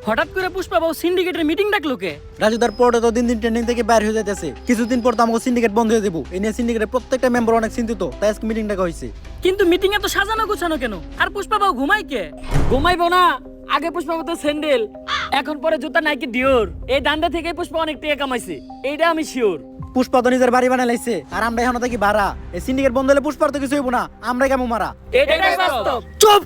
হঠাৎ করে পুষ্পা বাবু সিন্ডিকেটের মিটিং ডাকলো কে? রাজুদার পরে তো দিন দিন ট্রেন্ডিং থেকে বাইরে হয়ে যাইতেছে, কিছুদিন পর তো আমাকে সিন্ডিকেট বন্ধ হয়ে দেবো। এই নিয়ে সিন্ডিকেটের প্রত্যেকটা মেম্বার অনেক চিন্তিত, তাই আজকে মিটিং ডাকা হয়েছে। কিন্তু মিটিং এ তো সাজানো গোছানো কেন? আর পুষ্পা বাবু ঘুমাই কে? ঘুমাইবো না, আগে পুষ্পা বাবু তো স্যান্ডেল, এখন পরে জুতা নাইকি ডিওর। এই দান্দা থেকে পুষ্পা অনেক টাকা কামাইছে, এইটা আমি শিওর। পুষ্পা তো নিজের বাড়ি বানাই লাইছে, আর আমরা এখন থাকি ভাড়া। এই সিন্ডিকেট বন্ধ হলে পুষ্পার তো কিছু হইব না, আমরা কেমন মারা। এটাই বাস্তব। চুপ!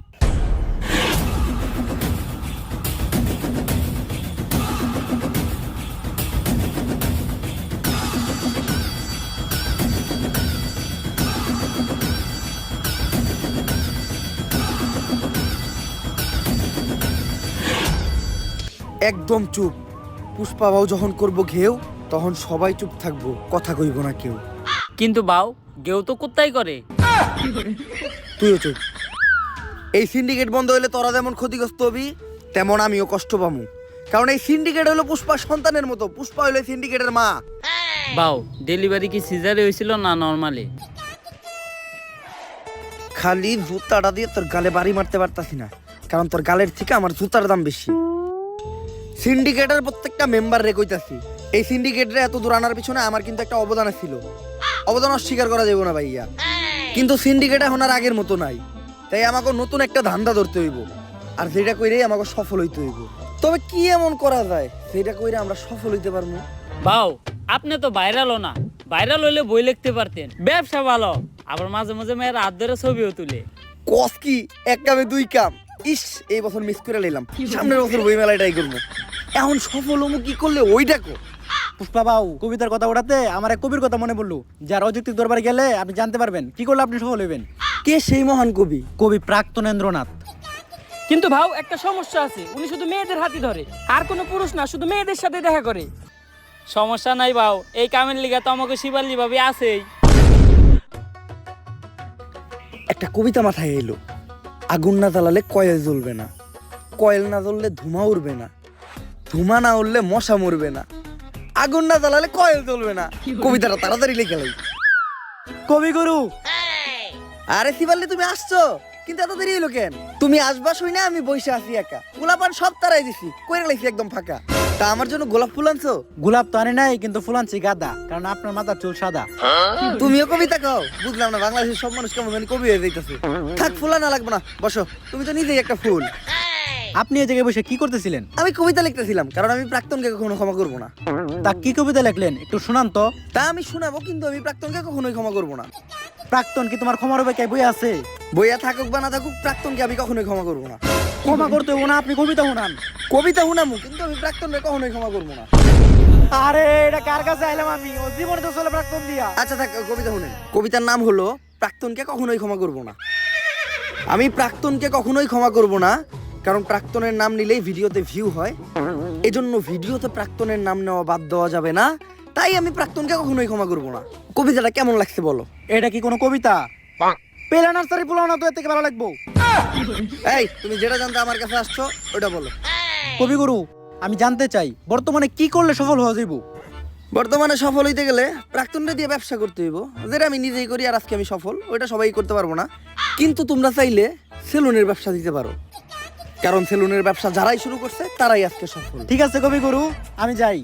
একদম চুপ। পুষ্পা বাবু যখন করব ঘেউ তখন সবাই চুপ থাকবো, কথা কইব না কেউ। কিন্তু বাউ গেও তো কুত্তাই করে। তুইও চুপ। এই সিন্ডিকেট বন্ধ হইলে তোরা যেমন ক্ষতিগ্রস্ত হবি, তেমন আমিও কষ্ট পামু। কারণ এই সিন্ডিকেট হলো পুষ্পার সন্তানের মতো, পুষ্পা হইলো সিন্ডিকেটের মা। বাউ ডেলিভারি কি সিজারে হয়েছিল না নরমালি? খালি জুতাটা দিয়ে তোর গালে বাড়ি মারতে পারতাছি না, কারণ তোর গালের থেকে আমার জুতার দাম বেশি। সিন্ডিকেটের প্রত্যেকটা মেম্বার রে কইতাছি, এই সিন্ডিকেটরে এত দূর আনার পিছনে আমার কিন্তু একটা অবদান ছিল। অবদান অস্বীকার করা যাবে না ভাইয়া। কিন্তু সিন্ডিকেট এখন আর আগের মতো নাই, তাই আমাকে নতুন একটা ধান্দা ধরতে হইব, আর যেটা কইরে আমাকে সফল হইতে হইব। তবে কি এমন করা যায় যেটা কইরে আমরা সফল হইতে পারবো? বাউ আপনি তো ভাইরালও না, ভাইরাল হইলে বই লিখতে পারতেন। ব্যবসা ভালো, আবার মাঝে মাঝে মেয়ের হাত ধরে ছবিও তুলে। কস কি এক কামে দুই কাম। ইস, এই বছর মিস করে নিলাম, সামনের বছর বই মেলায় ট্রাই করবো। এখন সফল হমু কি করলে ওই দেখো। পুষ্পা বাবু কবিতার কথা ওঠাতে আমার এক কবির কথা মনে পড়লো, যার অযৌক্তিক দরবারে গেলে আপনি জানতে পারবেন কি করলে আপনি সফল হইবেন। কে সেই মহান কবি? কবি প্রাক্তনেন্দ্রনাথ। কিন্তু ভাও একটা সমস্যা আছে, উনি শুধু মেয়েদের হাতই ধরে, আর কোনো পুরুষ না, শুধু মেয়েদের সাথে দেখা করে। সমস্যা নাই বাউ, এই কামের লিগা তো আমাকে শিবাল্লি ভাবে আছেই। একটা কবিতা মাথায় এলো, আগুন না জ্বালালে কয়েল জ্বলবে না, কয়েল না জ্বললে ধুমা উড়বে না, ধুমা না উড়লে মশা মরবে না, আগুন না জ্বালালে কয়েল জ্বলবে না। কবিতাটা তাড়াতাড়ি লিখে লাই। কবিগুরু, আরে শিবাল্লি তুমি আসছো, কিন্তু এত দেরি হলো কেন? তুমি আসবা শুই না আমি বসে আছি একা, গোলাপান সব তারাই দিছি, কইরে লাইছি একদম ফাঁকা। তা আমার জন্য গোলাপ ফুল আনছো? গোলাপ তো আনে নাই, কিন্তু ফুল আনছি গাদা, কারণ আপনার মাথার চুল সাদা। তুমিও কবিতা কও? বুঝলাম না, বাংলাদেশের সব মানুষ কেমন জানি কবি হয়ে যাইতেছে। থাক, ফুল আনা লাগবে না, বসো। তুমি তো নিজেই একটা ফুল। আপনি এই জায়গায় বসে কি করতেছিলেন? আমি কবিতা লিখতেছিলাম, কারণ আমি প্রাক্তনকে কখনো ক্ষমা করবো না। তা কি কবিতা লিখলেন একটু শোনান তো। তা আমি শোনাবো, কিন্তু আমি প্রাক্তনকে কখনোই ক্ষমা করবো না। প্রাক্তন কি তোমার ক্ষমার হবে? কে বই আছে? বইয়া থাকুক বা না থাকুক, প্রাক্তনকে আমি কখনোই ক্ষমা করবো না। ক্ষমা করতে হবো না, আপনি কবিতা শোনান। কবিতা শুনামু, কিন্তু আমি প্রাক্তনকে কখনোই ক্ষমা করবো না। আরে এটা কার কাছে আইলাম আমি? ও জীবনে তো চলে প্রাক্তন দিয়া। আচ্ছা থাক, কবিতা শুনেন। কবিতার নাম হলো প্রাক্তনকে কখনোই ক্ষমা করবো না। আমি প্রাক্তনকে কখনোই ক্ষমা করবো না, কারণ প্রাক্তনের নাম নিলেই ভিডিওতে ভিউ হয়, এজন্য ভিডিওতে প্রাক্তনের নাম নেওয়া বাদ দেওয়া যাবে না। তাই আমি প্রাক্তনকে কখনোই ক্ষমা করবো না। কবিতাটা কেমন লাগছে বলো? এটা কি কোনো কবিতা? পেলা নার্সারি পোলাও না তো এর থেকে ভালো লাগবো। এই, তুমি যেটা জানতে আমার কাছে আসছো ওটা বলো। কবিগুরু, আমি জানতে চাই বর্তমানে কি করলে সফল হওয়া যাইব? বর্তমানে সফল হইতে গেলে প্রাক্তনরা দিয়ে ব্যবসা করতে হইব, যেটা আমি নিজেই করি, আর আজকে আমি সফল, ওইটা সবাই করতে পারবো না। কিন্তু তোমরা চাইলে সেলুনের ব্যবসা দিতে পারো, কারণ সেলুনের ব্যবসা যারাই শুরু করছে তারাই আজকে সফল। ঠিক আছে কবিগুরু, আমি যাই।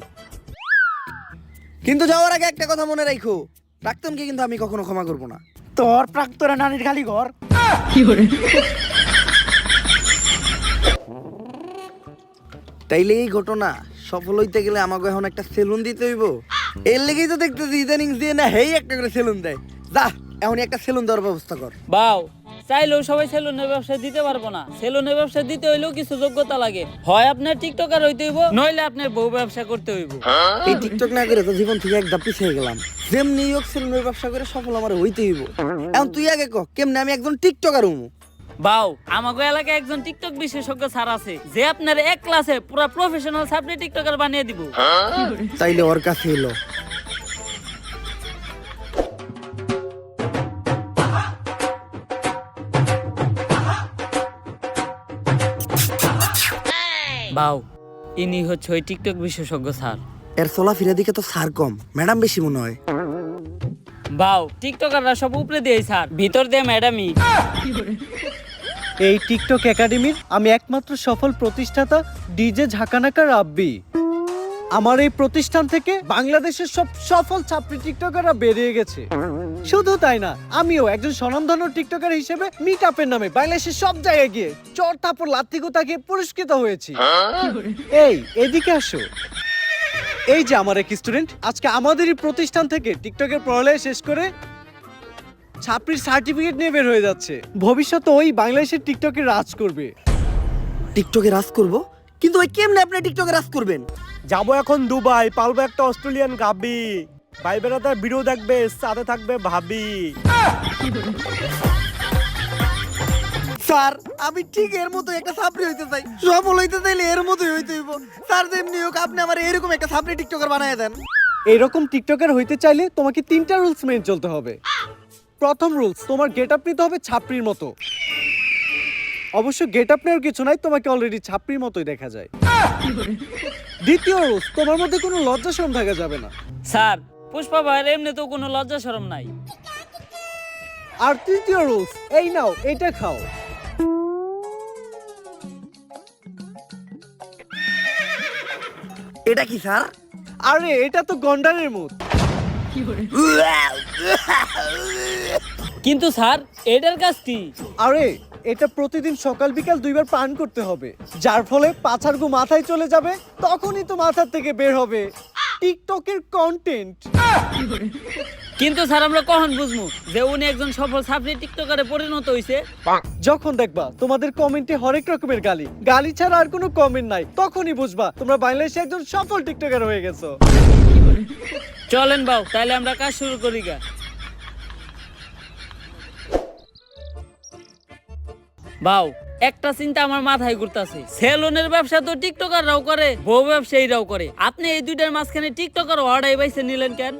কিন্তু যাওয়ার আগে একটা কথা মনে রাখো, প্রাক্তনকে কিন্তু আমি কখনো ক্ষমা করবো না। তোর প্রাক্তনের নানির খালি ঘর। তাইলে এই ঘটনা সফল হইতে গেলে আমাকে এখন একটা সেলুন দিতে হইব। এর লেগেই তো দেখতেছি ইদানিং দিয়ে না হেই একটা করে সেলুন দেয়। যা, এখনই একটা সেলুন দেওয়ার ব্যবস্থা কর। বাউ চাইলেও সবাই সেলুনের ব্যবসা দিতে পারবো না। সেলুনের ব্যবসা দিতে হইলেও কিছু যোগ্যতা লাগে, হয় আপনার টিকটকার হইতে হইব, নইলে আপনার বউ ব্যবসা করতে হইব। এই টিকটক না করে তো জীবন থেকে একদম পিছিয়ে গেলাম। যেমনি হোক সেলুনের ব্যবসা করে সফল আমার হইতে হইব। এখন তুই আগে কহ, কেমনে আমি একজন টিকটকার হমু? বাউ আমাগো এলাকায় একজন টিকটক বিশেষজ্ঞ স্যার আছে, যে আপনার এক ক্লাসে পুরো প্রফেশনাল সাবজেক্ট টিকটকার বানিয়ে দিব। তাইলে ওর কাছে এলো। বাউ ইনি হচ্ছে ওই টিকটক বিশেষজ্ঞ স্যার। এর চলাফেরা দিকে তো স্যার কম, ম্যাডাম বেশি মনে হয়। বাউ টিকটকাররা সব উপরে দিয়ে স্যার, ভিতর দিয়ে ম্যাডামই। এই টিকটক একাডেমির আমি একমাত্র সফল প্রতিষ্ঠাতা ডিজে ঝাঁকানাকা রাব্বি। আমার এই প্রতিষ্ঠান থেকে বাংলাদেশের সব সফল ছাত্রী টিকটকাররা বেরিয়ে গেছে। শুধু তাই না, আমিও একজন স্বনামধন্য টিকটকার হিসেবে মিট আপের নামে বাংলাদেশের সব জায়গায় গিয়ে চর থাপড় লাত্তি গোতাকে পুরস্কৃত হয়েছি। এই এদিকে আসো। এই যে আমার এক স্টুডেন্ট আজকে আমাদেরই প্রতিষ্ঠান থেকে টিকটকের পড়ালেখা শেষ করে ছাত্রীর সার্টিফিকেট নিয়ে বের হয়ে যাচ্ছে। ভবিষ্যতে ওই বাংলাদেশের টিকটকে রাজ করবে। টিকটকে রাজ করব, কিন্তু ওই কেমনে আপনি টিকটকে রাজ করবেন? যাবো এখন দুবাই, পালবো একটা অস্ট্রেলিয়ান গাবি, ভাই বেড়াদার ভিডিও দেখবে, সাথে থাকবে ভাবি। স্যার আমি ঠিক এর মতো একটা ছাত্রী হইতে চাই, সফল হইতে চাইলে এর মতোই হইতে হইব। স্যার যেমনি হোক আপনি আমার এরকম একটা ছাত্রী টিকটকার বানায় দেন। এইরকম টিকটকার হইতে চাইলে তোমাকে 3টা রুলস মেনে চলতে হবে। প্রথম রুলস, তোমার গেট আপ নিতে হবে ছাপড়ির মতো। অবশ্য গেট আপ নেওয়ার কিছু নাই, তোমাকে অলরেডি ছাপড়ির মতোই দেখা যায়। দ্বিতীয় রুলস, তোমার মধ্যে কোনো লজ্জা শরম থাকা যাবে না। স্যার পুষ্পা ভাইয়ের এমনি তো কোনো লজ্জা শরম নাই। আর তৃতীয় রুলস, এই নাও এটা খাও। এটা কি স্যার? আরে এটা তো গন্ডারের মুখ। কিন্তু স্যার এটার কাজ কি? আরে এটা প্রতিদিন সকাল বিকাল 2বার পান করতে হবে, যার ফলে পাছার গু মাথায় চলে যাবে, তখনই তো মাথার থেকে বের হবে টিকটকের কন্টেন্ট। কিন্তু স্যার আমরা কখন বুঝবো যে উনি একজন সফল ছাত্রী টিকটকারে পরিণত হইছে? যখন দেখবা তোমাদের কমেন্টে হরেক রকমের গালি গালি ছাড়া আর কোনো কমেন্ট নাই, তখনই বুঝবা তোমরা বাংলাদেশে একজন সফল টিকটকার হয়ে গেছো। চলেন বাউ, তাহলে আমরা কাজ শুরু করি গা। বাউ একটা চিন্তা আমার মাথায় ঘুরতাছে, সেলুনের ব্যবসা তো টিকটকাররাও করে, বউ ব্যবসায়ীরাও করে, আপনি এই দুইটার মাঝখানে টিকটকার অর্ডার বাইছে নিলেন কেন?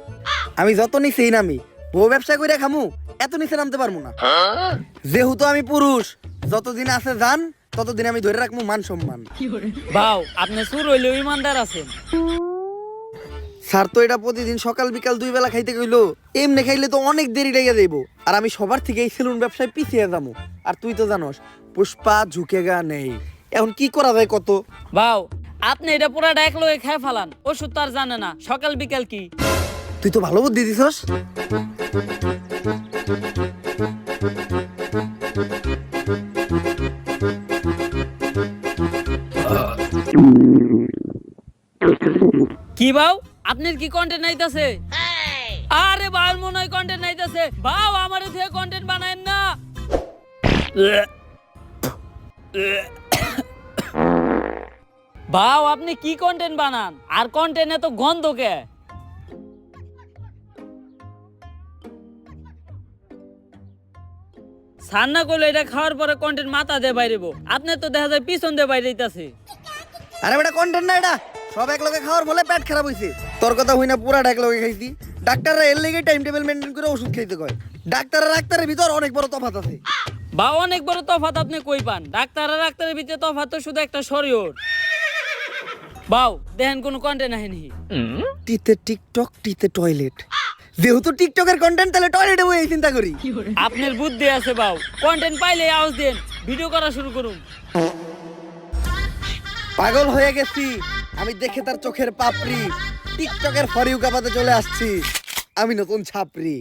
আমি যত নিচেই নামি, বউ ব্যবসা করে খামু, এত নিচে নামতে পারবো না। যেহেতু আমি পুরুষ, যতদিন আছে যান ততদিন আমি ধরে রাখবো মান সম্মান। বাউ আপনি সুর হইলেও ইমানদার আছেন। স্যার তো এটা প্রতিদিন সকাল বিকাল 2 বেলা খাইতে কইলো, এমনি খাইলে তো অনেক দেরি লেগে যাইব, আর আমি সবার থেকে এই সেলুন ব্যবসায় পিছিয়ে যাবো। আর তুই তো জানোস পুষ্পা ঝুঁকেগা নেই, এখন কি করা যায় কত? বাউ আপনি এটা পুরাটা এক লগে খেয়ে ফেলান, ওষুধ তো আর জানে না সকাল বিকাল কি। তুই তো ভালো বুদ্ধি দিছস। কি বাউ আপনার কি কন্টেন্ট নাইতাছে? আরে বাউর মনে হয় কন্টেন্ট নাইতাছে। বাউ আমারে থেকে কন্টেন্ট বানায়েন না। বাউ আপনি কি কন্টেন্ট বানান, আর কন্টেন্টে তো গন্ধ কে? সান্না করলে এটা খাওয়ার পরে কন্টেন্ট মাথা দিয়ে বাইরেবো, আপনার তো দেখা যায় পিছন দিয়ে বাইরে যাইতাছে। আরে বেটা কন্টেন্ট না, এটা সব এক লগে খাওয়ার বলে পেট খারাপ হইছে। তোর কথা হই না, পুরা এক লগে খাইছি। ডাক্তাররা এর লেগে টাইম টেবিল মেইনটেইন করে ওষুধ খাইতে কয়। ডাক্তার আর ডাক্তারের ভিতর অনেক বড় তফাৎ আছে। বা অনেক বড় তফাৎ আপনি কই পান? ডাক্তার আর ডাক্তারের ভিতরে তফাৎ তো শুধু একটা শরীর। বাউ দেখেন কোন কন্টেন্ট আহেনি। টিতে টিকটক, টিতে টয়লেট। যেহেতু টিকটকের কন্টেন্ট, তাহলে টয়লেটে বই চিন্তা করি। আপনার বুদ্ধি আছে বাউ, কন্টেন্ট পাইলে আওয়াজ দেন, ভিডিও করা শুরু করুন। পাগল হয়ে গেছি আমি দেখে তার চোখের পাপড়ি, টিকটকের ফর ইউ কাপাতে চলে আসছি আমি নতুন ছাপড়ি।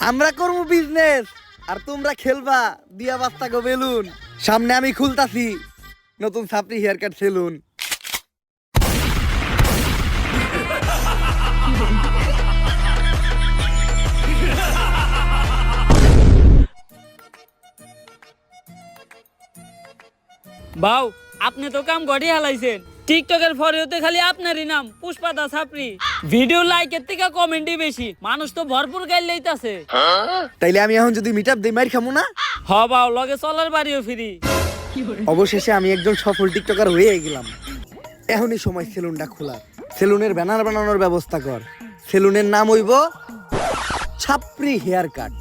আমরা করবো বিজনেস আর তোমরা খেলবা দিয়া বাস্তা গো বেলুন। সামনে আমি খুলতাছি নতুন ছাপড়ি হেয়ার কাট সেলুন। বাউ আপনি তো কাম গড়ি হালাইছেন, টিকটকের ফরিওতে খালি আপনারই নাম পুষ্পা দা ছাপড়ি। ভিডিও লাইকের থেকে কমেন্টই বেশি, মানুষ তো ভরপুর গাইল লইতাছে। তাইলে আমি এখন যদি মিট আপ দিই মাইর খামু না? হ বাউ লগে চলার বাড়িও ফিরি। অবশেষে আমি একজন সফল টিকটকার হয়ে গেলাম। এখনই সময় সেলুনটা খোলা। সেলুনের ব্যানার বানানোর ব্যবস্থা কর। সেলুনের নাম হইব ছাপড়ি হেয়ার কাট।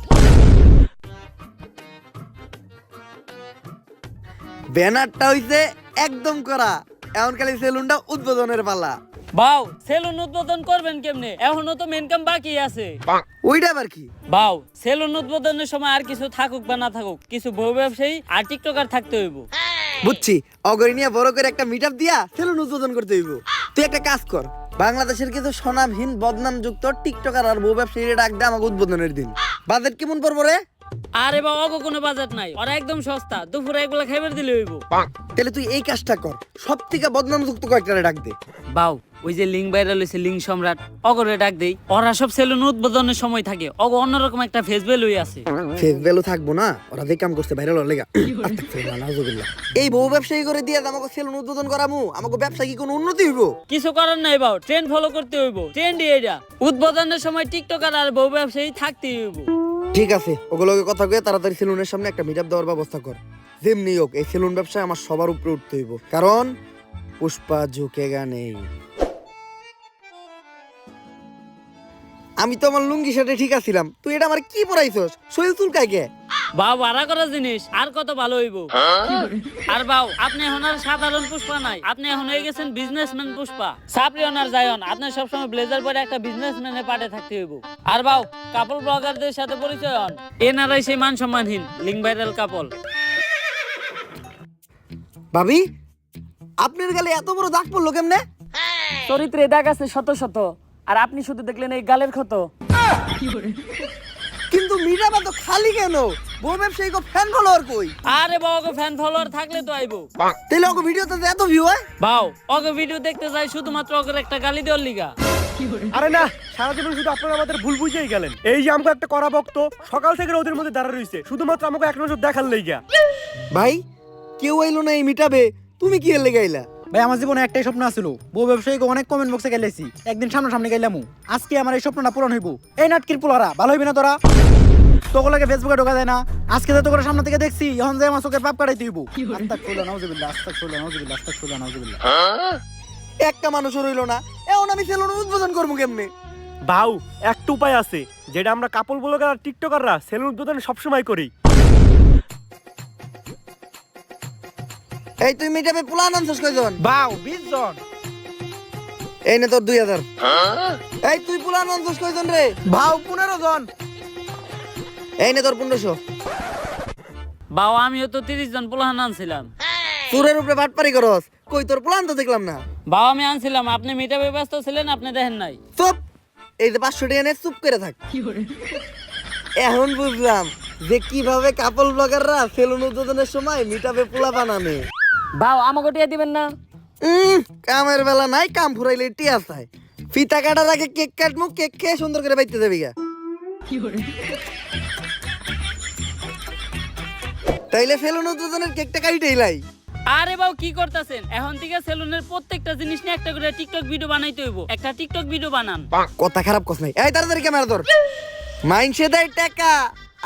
ব্যানারটা হইছে একদম করা, এখন খালি সেলুনটা উদ্বোধনের পালা। বাউ সেলুন উদ্বোধন করবেন কেমনে? এখনো তো মেন কাম বাকি আছে। ওইটা আবার কি? বাউ সেলুন উদ্বোধনের সময় আর কিছু থাকুক বা না থাকুক, কিছু বউ ব্যবসায়ী আর টিকটকার থাকতে হইব। বুঝছি, অগরি নিয়ে বড় করে একটা মিট আপ দিয়া সেলুন উদ্বোধন করতে হইব। তুই একটা কাজ কর, বাংলাদেশের কিছু স্বনামহীন বদনামযুক্ত টিকটকার আর বউ ব্যবসায়ীরা ডাক দে আমাকে উদ্বোধনের দিন। বাজেট কেমন পড়বো রে? আরে বাবা অগো কোনো বাজেট নাই, ওরা একদম সস্তা, দুপুরে এগুলা খাইবার দিলে হইব। তাহলে তুই এই কাজটা কর, সব থেকে বদনামযুক্ত কয়েকটা ডাক দে। বাউ ওই যে লিঙ্ক ভাইরাল হইছে লিঙ্ক সম্রাট, অগরে ডাক দেই। ওরা সব সেলুন উদ্বোধনের সময় থাকে, অগো অন্যরকম একটা ফেস ভ্যালুই আছে। ফেস ভ্যালু থাকবো না, ওরা যে কাম করছে ভাইরাল হওয়ার লেগা। এই বউ ব্যবসায়ী করে দিয়ে আমাকে সেলুন উদ্বোধন করামু, আমাকে ব্যবসা কি কোনো উন্নতি হইব? কিছু করার নাই বাউ, ট্রেন্ড ফলো করতে হইব। ট্রেন্ডই এটা, উদ্বোধনের সময় টিকটকার আর বউ ব্যবসায়ী থাকতেই হইব। ঠিক আছে, ওগুলোকে কথা কয়ে তাড়াতাড়ি সেলুনের সামনে একটা মিট আপ দেওয়ার ব্যবস্থা কর। যেমনি হোক এই সেলুন ব্যবসায় আমার সবার উপরে উঠতে হইব, কারণ পুষ্পা ঝুঁকেগা নেই। আমি তো আমার লুঙ্গি শার্টে ঠিক আছিলাম, তুই এটা আমার কি পরাইছস? শরীর চুলকায় কে? বাউ ভাড়া করা জিনিস আর কত ভালো হইব। আর বাউ আপনি এখন আর সাধারণ পুষ্পা নাই, আপনি এখন হয়ে গেছেন বিজনেসম্যান পুষ্পা। সাপরি অনার যায়ন, আপনি সবসময় ব্লেজার পরে একটা বিজনেসম্যানের পাটে থাকতে হইব। আর বাউ কাপল ব্লগারদের সাথে পরিচয় হন, এনারাই সেই মান সম্মানহীন লিঙ্ক ভাইরাল কাপল। ভাবি, আপনার গালে এত বড় দাগ পড়লো কেমনে? চরিত্রে দাগ আছে শত শত, আর আপনি শুধু দেখলেন এই গালের ক্ষত। কিন্তু মিরাবা তো খালি কেন? বউ ব্যবসায়ী কো ফ্যান ফলোয়ার কই? আরে বাবা ফ্যান ফলোয়ার থাকলে তো আইবো। তাইলে ওকে ভিডিওতে এত ভিউ হয়? বাউ ওকে ভিডিও দেখতে যাই শুধুমাত্র ওকে একটা গালি দেওয়ার লিগা। আরে না, সারা জীবন শুধু আপনারা আমাদের ভুল বুঝেই গেলেন। এই যে আমাকে একটা করা ভক্ত সকাল থেকে ওদের মধ্যে দাঁড়া রইছে শুধুমাত্র আমাকে এক নজর দেখার লাইগা। ভাই কেউ আইলো না এই মিটাবে, তুমি কি এর লেগে আইলা? ভাই আমার জীবনে একটাই স্বপ্ন আছিল, বউ ব্যবসায়ীকে অনেক কমেন্ট বক্সে গেলেছি, একদিন সামনাসামনি গেলাম। আজকে আমার এই স্বপ্নটা পূরণ হইব। এই নাটকির পোলারা ভালো হইবি না তোরা? তোগুলোকে ফেসবুকে ঢোকা যায় না, আজকে তো তোকে সামনে থেকে দেখছি, এখন যে আমার চোখের পাপ কাটাইতে হইব। আস্তাগফিরুল্লাহ, নাউজুবিল্লাহ, আস্তাগফিরুল্লাহ, নাউজুবিল্লাহ, আস্তাগফিরুল্লাহ, নাউজুবিল্লাহ। একটা মানুষও রইলো না, এখন আমি সেলুন উদ্বোধন করবো কেমনে? বাউ একটা উপায় আছে, যেটা আমরা কাপল ব্লগার আর টিকটকাররা সেলুন উদ্বোধন সবসময় করি। এই তুই মিটাবে প্ল্যান আনছস কয়জন? বাউ 20 জন। এই নে তোর 2000। এই তুই প্ল্যান আনছস কয়জন রে? ভাও 15 জন। এই নে তোর 1500। বাউ আমিও তো 30 জন পোলাহান আনছিলাম। চুরের উপরে বাটপারি করস, কই তোর প্ল্যান তো দেখলাম না। বাউ আমি আনছিলাম, আপনি মিটাবে ব্যস্ত ছিলেন, আপনি দেখেন নাই। চুপ, এই যে 500 টাকা নে, চুপ করে থাক। এখন বুঝলাম যে কিভাবে কাপল ব্লগাররা সেলুন উদ্বোধনের সময় মিটাবে পোলা বানানে। বাউ আমাকে টিয়া দিবেন না? কামের বেলা নাই, কাম ফুরাইলে টিয়া চাই। ফিতা কাটার আগে কেক কাটমু, কেক খেয়ে সুন্দর করে বাইতে যাবি গা। তাইলে সেলুন উদ্বোধনের কেকটা কাইটেই লাই। আরে বাউ কি করতেছেন? এখন থেকে সেলুনের প্রত্যেকটা জিনিস নিয়ে একটা করে টিকটক ভিডিও বানাইতে হইব। একটা টিকটক ভিডিও বানান। কথা খারাপ কস নাই। এই তাড়াতাড়ি ক্যামেরা ধর। মাইনসে দেয় টাকা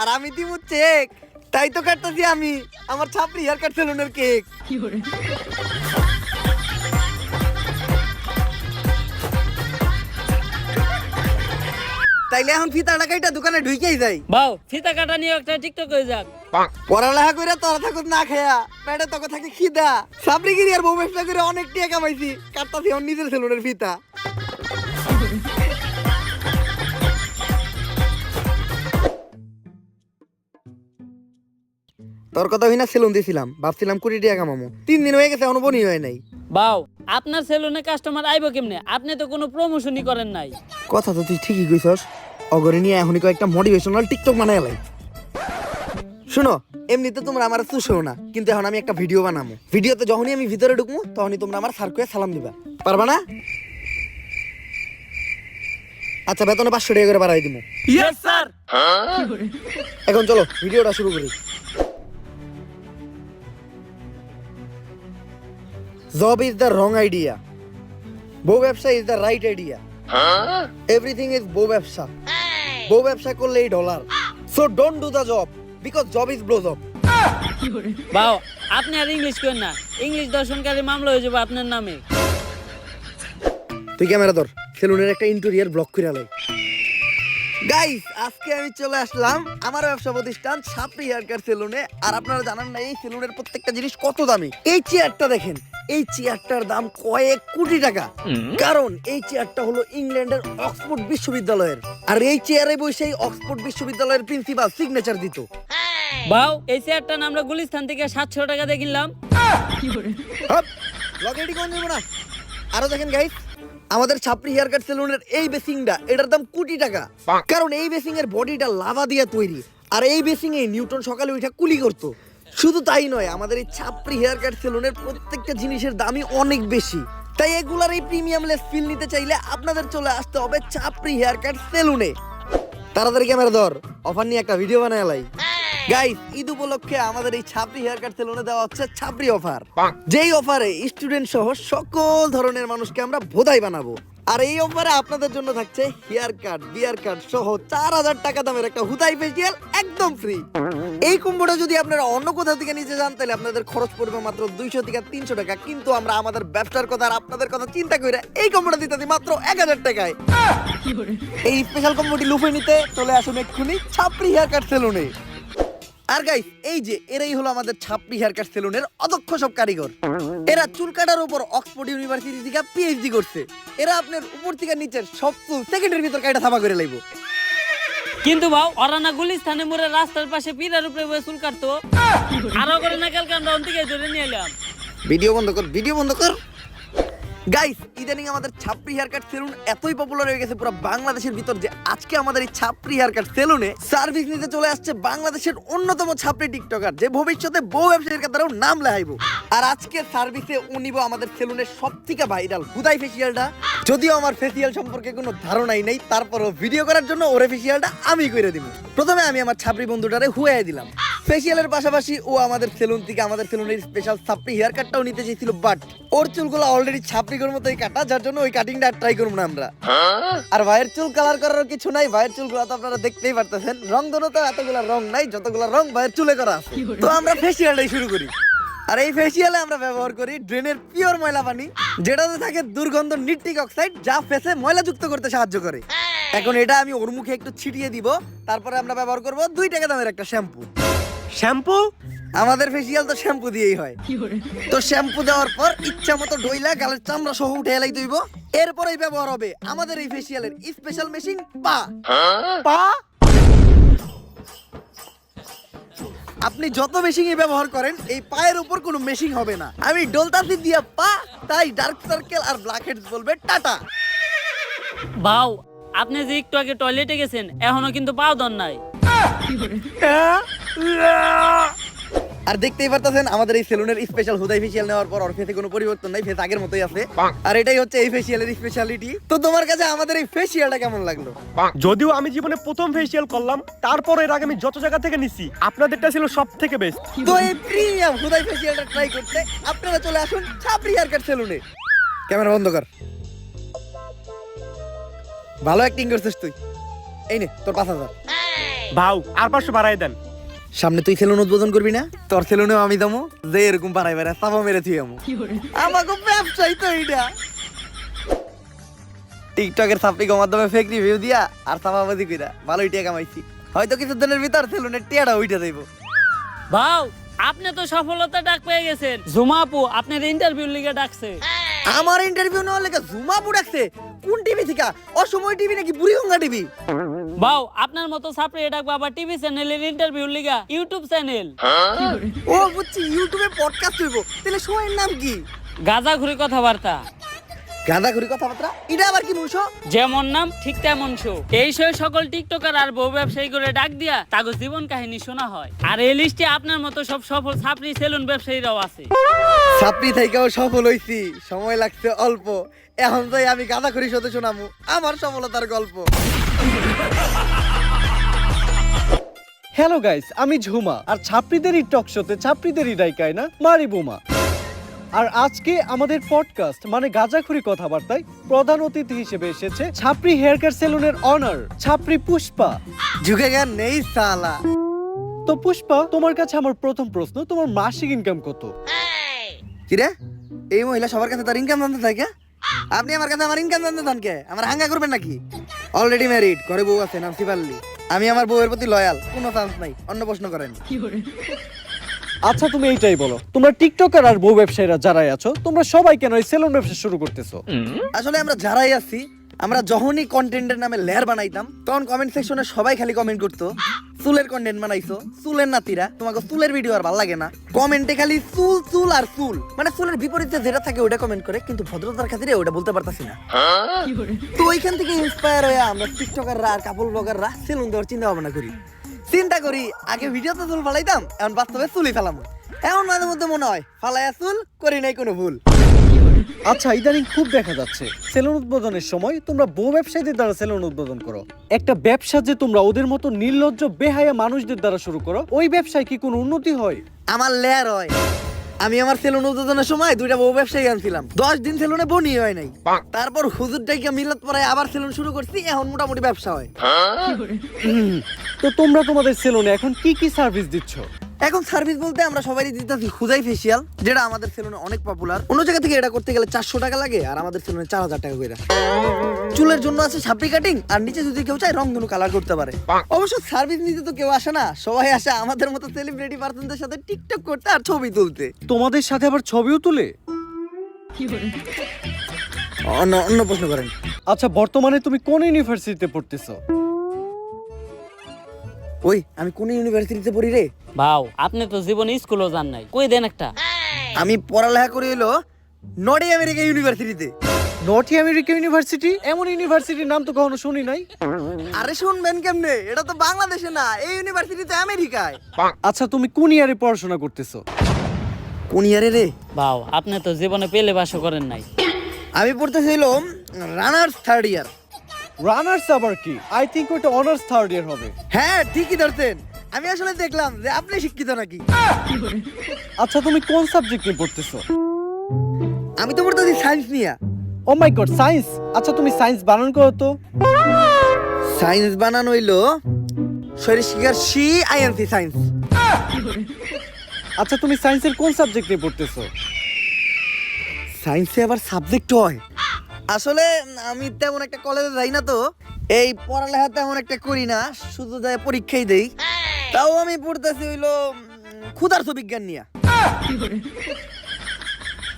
আর আমি দিমু চেক, তাই তো কাটতাছি আমি আমার ছাপরি হেয়ার কাট সেলুনের কেক। তাইলে এখন ফিতা টাকাইটা দোকানে ঢুকেই যাই। বাউ ফিতা কাটা নিয়ে একটা টিকটক হয়ে যাক। পড়ালেখা করে তোরা থাকুক না খেয়া, পেটে তোকে থাকে খিদা। সাবরিগিরি আর বউ ব্যবসা করে অনেক টাকা কামাইছি, কাটতাছি আমার নিজের সেলুনের ফিতা। তোর কথা হই না, সেলুন দিছিলাম, ভাবছিলাম 20 টাকা কামামো। 3 দিন হয়ে গেছে, এখনো বনি হয় নাই। বাউ আপনার সেলুনে কাস্টমার আইবো কেমনে? আপনি তো কোনো প্রমোশনই করেন নাই। কথা তো তুই ঠিকই কইছস। অগরে নিয়ে এখনই কয়েকটা মোটিভেশনাল টিকটক বানাই লাই। শুনো, এমনিতে তোমরা আমার চুষেও না, কিন্তু এখন আমি একটা ভিডিও বানাবো। ভিডিওতে যখনই আমি ভিতরে ঢুকবো তখনই তোমরা আমার স্যার কয়ে সালাম দিবা, পারবা না? আচ্ছা, বেতনে 500 টাকা করে বাড়াই দিবো। Yes sir. এখন চলো ভিডিওটা শুরু করি। Job is the wrong idea. বউ ব্যবসা is the right idea. Everything is বউ ব্যবসা। বউ ব্যবসা করলে এই dollar. So don't do the job because job is blow job. বাউ আপনি আর ইংলিশ করেন না, ইংলিশ দর্শনকারী মামলা হয়ে যাবে আপনার নামে। তুই ক্যামেরা ধর, সেলুনের একটা ইন্টেরিয়র ব্লক করে লাই। গাইস আজকে আমি চলে আসলাম আমার ব্যবসা প্রতিষ্ঠান ছাপরি হেয়ার কাট সেলুনে। আর আপনারা জানেন না এই সেলুনের প্রত্যেকটা জিনিস কত দামি। এই চেয়ারটা দেখেন, এই চেয়ারটার দাম কয়েক কোটি টাকা। কারণ এই চেয়ারটা হলো ইংল্যান্ডের অক্সফোর্ড বিশ্ববিদ্যালয়ের, আর এই চেয়ারে বসে অক্সফোর্ড বিশ্ববিদ্যালয়ের প্রিন্সিপাল সিগনেচার দিত। বাউ, এই চেয়ারটা আমরা গুলিস্তান থেকে 700 টাকা দিয়ে কিনলাম। লগেডি কোন নেব না। আরো দেখেন গাইস, আমাদের ছাপরি হেয়ার কাট সেলুনের এই বেসিংটা, এটার দাম কোটি টাকা। কারণ এই বেসিং এর বডিটা লাভা দিয়ে তৈরি, আর এই বেসিং এ নিউটন সকালে উঠে কুলি করতো। শুধু তাই নয়, আমাদের এই ছাপরি হেয়ার কাট সেলুনের প্রত্যেকটা জিনিসের দামই অনেক বেশি। তাই এগুলার এই প্রিমিয়াম লেস ফিল নিতে চাইলে আপনাদের চলে আসতে হবে ছাপরি হেয়ার কাট সেলুনে। তাড়াতাড়ি ক্যামেরা ধর, অফার নিয়ে একটা ভিডিও বানাই। গাইস, ঈদ উপলক্ষে আমাদের এই ছাপরি হেয়ার কাট সেলুনে দেওয়া হচ্ছে ছাপরি অফার, যেই অফারে স্টুডেন্ট সহ সকল ধরনের মানুষকে আমরা ভোদাই বানাবো। আর এই অফারে আপনাদের জন্য থাকছে হেয়ার কাট, বিয়ার কাট সহ 4000 টাকা দামের একটা হুদাই ফেসিয়াল একদম ফ্রি। এই কম্বোটা যদি আপনারা অন্য কোথাও থেকে নিতে যান তাহলে আপনাদের খরচ পড়বে মাত্র 200 থেকে 300 টাকা। কিন্তু আমরা আমাদের ব্যবসার কথা আর আপনাদের কথা চিন্তা করে এই কম্বোটা দিতে দিই মাত্র 1000 টাকায়। এই স্পেশাল কম্বোটি লুফে নিতে চলে আসুন এক্ষুনি ছাপরি হেয়ার কাট সেলুনে। আর গাইস, এই যে এরাই হলো আমাদের ছাপরি হেয়ার কাট সেলুনের অদক্ষ সব কারিগর। এরা চুল কাটার উপর অক্সফোর্ড ইউনিভার্সিটি থেকে পিএইচডি করছে। এরা আপনার উপর থেকে নিচের সব চুল সেকেন্ডের ভিতর কাটা সাফা করে লাইবো। কিন্তু ভাও, ওরা না গুলিস্তানে মোড়ে রাস্তার পাশে পিলার উপরে বসে চুল কাটতো। আরো করে না কালকে আমরা অন্তিকে ধরে নিয়ে এলাম। ভিডিও বন্ধ কর, ভিডিও বন্ধ কর। গাইস, ইদানিং আমাদের ছাপরি হেয়ার কাট সেলুন এতই পপুলার হয়ে গেছে পুরো বাংলাদেশের ভিতর যে আজকে আমাদের এই ছাপরি হেয়ার কাট সেলুনে সার্ভিস নিতে চলে আসছে বাংলাদেশের অন্যতম ছাপরি টিকটকার, যে ভবিষ্যতে বহু ব্যবসায়ীর কাতারেও নাম লেখাইবো। আর আজকে সার্ভিসে উনিব আমাদের সেলুনের সবথেকে ভাইরাল হুদাই ফেসিয়ালটা। যদিও আমার ফেসিয়াল সম্পর্কে কোনো ধারণাই নেই, তারপরও ভিডিও করার জন্য ওরে ফেসিয়ালটা আমি করে দিব। প্রথমে আমি আমার ছাপরি বন্ধুটারে হুয়াই দিলাম। ফেসিয়ালের পাশাপাশি ও আমাদের সেলুন থেকে আমাদের সেলুনের স্পেশাল ছাপরি হেয়ার কাটটাও নিতে চেয়েছিল, বাট ওর চুলগুলো অলরেডি ছাপরির মতোই কাটা, যার জন্য ওই কাটিংটা ট্রাই করব না আমরা। আর ভাইয়ের চুল কালার করার কিছু নাই, ভাইয়ের চুলগুলো তো আপনারা দেখতেই পারতেছেন। রং ধরো তো এতগুলো রং নাই, যতগুলো রং ভাইয়ের চুলে করা আছে। তো আমরা ফেসিয়ালটাই শুরু করি। আর এই ফেসিয়ালে আমরা ব্যবহার করি ড্রেনের পিওর ময়লা পানি, যেটাতে থাকে দুর্গন্ধ নিট্রিক অক্সাইড, যা ফেসে ময়লা যুক্ত করতে সাহায্য করে। এখন এটা আমি ওর মুখে একটু ছিটিয়ে দিব, তারপরে আমরা ব্যবহার করব 2 টাকা দামের একটা শ্যাম্পু। শ্যাম্পু? আমাদের ফেসিয়াল তো শ্যাম্পু দিয়েই হয়। তো শ্যাম্পু দেওয়ার পর ইচ্ছা মতো ডইলা গালের চামড়া সহ উঠে এলাই দইব। এরপরেই ব্যবহার হবে আমাদের এই ফেসিয়ালের স্পেশাল মেশিন পা। পা? আপনি যত মেশিন ব্যবহার করেন, এই পায়ের উপর কোনো মেশিন হবে না। আমি ডলতাছি দিয়া পা, তাই ডার্ক সার্কেল আর ব্ল্যাক হেডস বলবে টাটা। বাউ, আপনি যে একটু আগে টয়লেটে গেছেন, এখনো কিন্তু পাও দন নাই। আর দেখতেই পারতেছেন আমাদের এই সেলুনের স্পেশাল হুদাই ফেসিয়াল নেওয়ার পর ওর ফেসে কোনো পরিবর্তন নাই, ফেস আগের মতোই আছে। আর এটাই হচ্ছে এই ফেসিয়ালের স্পেশালিটি। তো তোমার কাছে আমাদের এই ফেসিয়ালটা কেমন লাগলো? যদিও আমি জীবনে প্রথম ফেসিয়াল করলাম, তারপর এর আগে আমি যত জায়গা থেকে নিছি আপনাদেরটা ছিল সব থেকে বেস্ট। তো এই প্রিমিয়াম হুদাই ফেসিয়ালটা ট্রাই করতে আপনারা চলে আসুন ছাপরি হেয়ার কাট সেলুনে। ক্যামেরা বন্ধ কর। ভালো অ্যাক্টিং করছিস তুই। এই নে তোর 5000। ভাও, আর 500 বাড়াই দেন। সামনে তুই সেলুন উদ্বোধন করবি না? তোর সেলুনেও আমি দামো যে এরকম বাড়াই বাড়াই সাবা মেরে তুই আমু। আমাকে ব্যবসায়ী তো এইটা। টিকটকের সাপড়ির মাধ্যমে ফেক রিভিউ দিয়া আর সাবাবাজি কইরা ভালোই টাকা কামাইছি। হয়তো কিছুদিনের ভিতর সেলুনের টিয়াটা উইঠা যাইব। বাউ, আপনি তো সফলতা ডাক পেয়ে গেছেন। জুমা আপু আপনার ইন্টারভিউ লিগে ডাকছে। আমার ইন্টারভিউ নেওয়ার লেগে জুমাপু ডাকছে? কোন টিভি থেকে? অসময় টিভি নাকি বুড়িগঙ্গা টিভি? বাউ, আপনার মতো ছাপড়ি ডাকবো আবার টিভি চ্যানেলের ইন্টারভিউ লিগা ইউটিউব চ্যানেল। ও বুঝছি, ইউটিউবে পডকাস্ট হইব। তাহলে শোয়ের নাম কি? গাঁজাখুরি কথাবার্তা। গাঁদাখুরি কথাবার্তা? এটা আবার কি মুনশো? যেমন নাম ঠিক তেমন শো। এই শো সকল টিকটকার আর বউ ব্যবসায়ী করে ডাক দিয়া তাগো জীবন কাহিনী শোনা হয়। আর এই লিস্টে আপনার মতো সব সফল ছাপড়ি সেলুন ব্যবসায়ীরাও আছে। ছাপড়ি থেকেও সফল হইছি, সময় লাগছে অল্প। এখন যাই আমি গাঁদাখুরি শোতে শোনামু আমার সফলতার গল্প। হ্যালো গাইস, আমি ঝুমা, আর ছাপড়িদেরই টক শোতে ছাপড়িদেরই ডাইকায় না মারি বোমা। আর আজকে আমাদের পডকাস্ট মানে গাঁজাখুরি কথাবার্তায় প্রধান অতিথি হিসেবে এসেছে ছাপড়ি হেয়ার কাট সেলুনের অনার ছাপড়ি পুষ্পা। ঝুঁকে গা নেই সালা। তো পুষ্পা, তোমার কাছে আমার প্রথম প্রশ্ন, তোমার মাসিক ইনকাম কত? কিরে, এই মহিলা সবার কাছে তার ইনকাম জানতে থাকে? আপনি আমার কাছে আমার ইনকাম জানতে চান কে? আমার হাঙ্গা করবেন নাকি? অলরেডি ম্যারিড, ঘরে বউ আছে, নাম শিবাল্লি। আমি আমার বউয়ের প্রতি লয়াল, কোনো চান্স নাই। অন্য প্রশ্ন করেন। আচ্ছা তুমি এইটাই বলো, তোমরা টিকটকার আর বউ ব্যবসায়ীরা যারাই আছো, তোমরা সবাই কেন এই সেলুন ব্যবসা শুরু করতেছো? আসলে আমরা যারাই আছি, আমরা যখনই কন্টেন্টের নামে লেয়ার বানাইতাম, তখন কমেন্ট সেকশনে সবাই খালি কমেন্ট করতো, চুলের কন্টেন্ট বানাইছো, চুলের নাতিরা, তোমাকে চুলের ভিডিও আর ভালো লাগে না। কমেন্টে খালি চুল চুল আর চুল, মানে চুলের বিপরীতে যেটা থাকে ওটা কমেন্ট করে, কিন্তু ভদ্রতার খাতিরে ওটা বলতে পারতাছি না। তো ওইখান থেকে ইন্সপায়ার হয়ে আমরা টিকটকাররা আর কাপল ব্লগাররা সেলুন দেওয়ার চিন্তা ভাবনা করি। চিন্তা করি আগে ভিডিওতে চুল ফালাইতাম, এখন বাস্তবে চুলই ফেলাম। এমন মাঝে মধ্যে মনে হয় ফালাইয়া চুল করি নাই কোনো ভুল। আচ্ছা ইদানিং খুব দেখা যাচ্ছে সেলুন উদ্বোধনের সময় তোমরা বউ ব্যবসায়ীদের দ্বারা সেলুন উদ্বোধন করো। একটা ব্যবসা যে তোমরা ওদের মতো নির্লজ্জ বেহায়া মানুষদের দ্বারা শুরু করো, ওই ব্যবসায় কি কোনো উন্নতি হয়? আমার লেয়ার হয়। আমি আমার সেলুন উদ্বোধনের সময় 2টা বউ ব্যবসায়ী আনছিলাম, 10 দিন সেলুনে বনি হয় নাই। তারপর হুজুর ডাইকা মিলাত পড়ায় আবার সেলুন শুরু করছি, এখন মোটামুটি ব্যবসা হয়। তো তোমরা তোমাদের সেলুনে এখন কি কি সার্ভিস দিচ্ছ? এখন সার্ভিস বলতে আমরা সবারই দিতেছি খুদাই ফেসিয়াল, যেটা আমাদের সেলুনে অনেক পপুলার। অন্য জায়গা থেকে এটা করতে গেলে 400 টাকা লাগে, আর আমাদের সেলুনে 4000 টাকা করে। চুলের জন্য আছে সাপড়ি কাটিং, আর নিচে যদি কেউ চায় রংধনু কালার করতে পারে। অবশ্য সার্ভিস নিতে তো কেউ আসে না, সবাই আসে আমাদের মতো সেলিব্রিটি পার্সনদের সাথে টিকটক করতে আর ছবি তুলতে। তোমাদের সাথে আবার ছবিও তুলে? অন্য প্রশ্ন করেন। আচ্ছা বর্তমানে তুমি কোন ইউনিভার্সিটিতে পড়তেছো? ওই আমি কোন ইউনিভার্সিটিতে পড়ি রে? ভাও আপনি তো জীবনে স্কুলও যান নাই, কই দেন একটা। আমি পড়ালেখা করি হলো নর্থ আমেরিকা ইউনিভার্সিটিতে। North America university? এমন ইউনিভার্সিটির নাম তো কখনো শুনি নাই। আরে শুনবেন কেমনে, এটা তো বাংলাদেশে না, এই ইউনিভার্সিটি তো আমেরিকায়। আচ্ছা তুমি কোন ইয়ারে পড়াশোনা করতেছো? কোন ইয়ারে রে? ভাও আপনি তো জীবনে পেলে বাসও করেন নাই। আমি পড়তেছিলাম রানার্স 3rd ইয়ার। রানার্স আবার কি? আই থিংক ওটা অনার্স 3rd ইয়ার হবে। হ্যাঁ ঠিকই ধরতেন, আমি আসলে দেখলাম যে আপনি শিক্ষিত নাকি। আচ্ছা তুমি কোন সাবজেক্ট নিয়ে পড়তেছো? আমি তো পড়তেছি সায়েন্স নিয়ে। ও মাই গড, সায়েন্স? আচ্ছা তুমি সায়েন্স বানান করো তো। সায়েন্স বানানো হইলো শরীর শিকার সি আইএনসি সায়েন্স। আচ্ছা তুমি সায়েন্সের কোন সাবজেক্ট নিয়ে পড়তেছো? সায়েন্সে আবার সাবজেক্ট হয়? আসলে আমি তেমন একটা কলেজে যাই না, তো এই পড়ালেখা তেমন একটা করি না, শুধু যাই পরীক্ষাই দেই। তাও আমি পড়তেছি হইলো ক্ষুধার্ত বিজ্ঞান নিয়ে।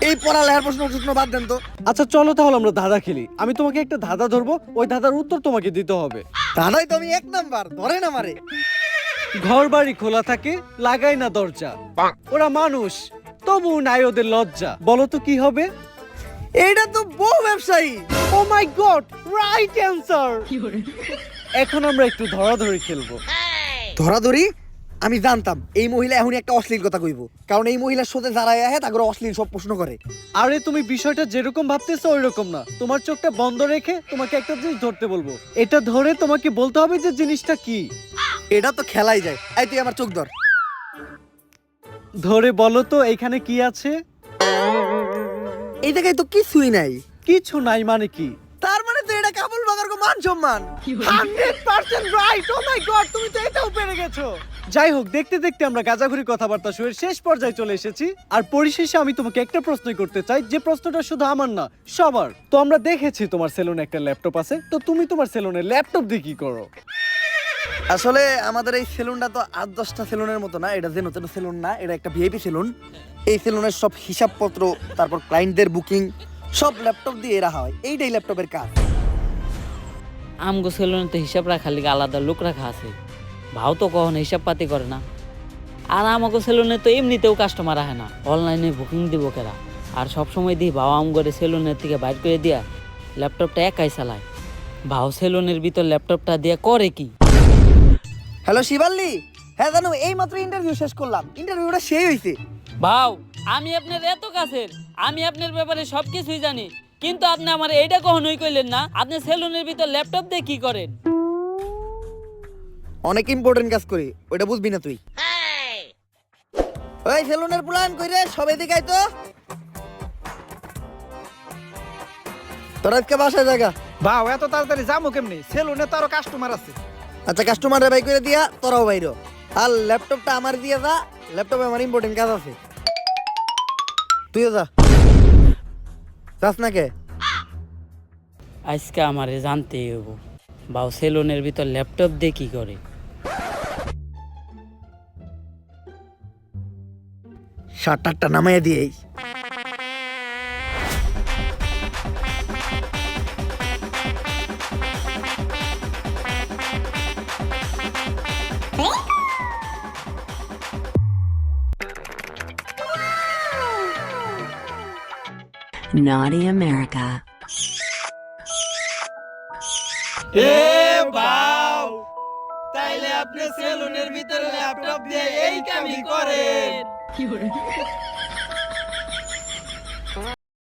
এই পড়ালেখার প্রশ্ন বাদ দেন তো। আচ্ছা চলো তাহলে আমরা ধাঁধা খেলি। আমি তোমাকে একটা ধাঁধা ধরবো, ওই ধাঁধার উত্তর তোমাকে দিতে হবে। দাদাই তো আমি 1 নাম্বার, ধরেন আমারে। ঘর বাড়ি খোলা থাকে, লাগাই না দরজা, ওরা মানুষ তবু নাই ওদের লজ্জা, বলো তো কি হবে? এইটা তো বউ ব্যবসায়ী। ও মাই গড, রাইট অ্যানসার। এখন আমরা একটু ধরাধরি খেলবো। ধরাধরি? আমি জানতাম এই মহিলা এখনই একটা অশ্লীল কথা কইব, কারণ এই মহিলার সাথে যারা আহে তাকে অশ্লীল সব প্রশ্ন করে। আরে তুমি বিষয়টা যেরকম ভাবতেছো ওই রকম না। তোমার চোখটা বন্ধ রেখে তোমাকে একটা জিনিস ধরতে বলবো, এটা ধরে তোমাকে বলতে হবে যে জিনিসটা কি। এটা তো খেলাই যায়। এই তুই আমার চোখ ধর। ধরে বলো তো এখানে কি আছে? এই জায়গায় তো কিছুই নাই। কিছু নাই মানে কি? তার মানে তো এটা কাবুল বাগার মান সম্মান। 100% রাইট। ও মাই গড, তুমি তো এটাও পেরে গেছো। যাই হোক, দেখতে দেখতে আমরা গাজাঘুরি কথাবার্তা শুরুর শেষ পর্যায়ে চলে এসেছি। আর পরিশেষে আমি তোমাকে একটা প্রশ্নই করতে চাই, যে প্রশ্নটা শুধু আমার না সবার। তো আমরা দেখেছি তোমার সেলুনে একটা ল্যাপটপ আছে, তো তুমি তোমার সেলুনে ল্যাপটপ দিয়ে কি করো? আসলে আমাদের এই সেলুনটা তো 8-10টা সেলুনের মতো না, এটা যেন তেন সেলুন না, এটা একটা ভিআইপি সেলুন। এই সেলুনের সব হিসাবপত্র, তারপর ক্লায়েন্টদের বুকিং সব ল্যাপটপ দিয়ে রাখা হয়। এইটাই ল্যাপটপের কাজ। আমগো সেলুনে তো হিসাব রাখার লিগে আলাদা লোক রাখা আছে, ভাও তো কখনো হিসাব পাতি করে না। আর আমাকে সেলুনে তো এমনিতেও কাস্টমার আহে না, অনলাইনে বুকিং দিব কেরা। আর সবসময় দিই ভাও আমগরে সেলুনের থেকে বাইর করে দিয়া ল্যাপটপটা একাই চালায়। ভাও সেলুনের ভিতর ল্যাপটপটা দিয়া করে কি? হ্যালো শিবাল্লি, হ্যাঁ জানো এই মাত্র ইন্টারভিউ শেষ করলাম, ইন্টারভিউটা সেই হয়েছে। ভাও আমি আপনার এত কাছের, আমি আপনার ব্যাপারে সবকিছুই জানি, কিন্তু আপনি আমার এইটা কখনোই কইলেন না আপনি সেলুনের ভিতর ল্যাপটপ দিয়ে কি করেন। অনেক ইম্পর্টেন্ট কাজ করি, ওইটা বুঝবি না তুই। ওই সেলুনের প্ল্যান কইরে সবাই দেখাই তো। তোর আজকে বাসায় জায়গা? বাও এত তাড়াতাড়ি যাবো কেমনি? সেলুনে তো আরো কাস্টমার আছে। আচ্ছা কাস্টমারে বাই করে দিয়া তোরাও বাইরো। আর ল্যাপটপটা আমার দিয়ে যা, ল্যাপটপে আমার ইম্পর্টেন্ট কাজ আছে। তুইও যা। যাস না কে? আজকে আমারে জানতে হবো বাউ সেলুনের ভিতর ল্যাপটপ দিয়ে কি করে। শাটারটা নামাইয়া দিয়েই Naughty America. তাইলে আপনি সেলুনের ভিতরে ল্যাপটপ দিয়ে এই কামই করেন।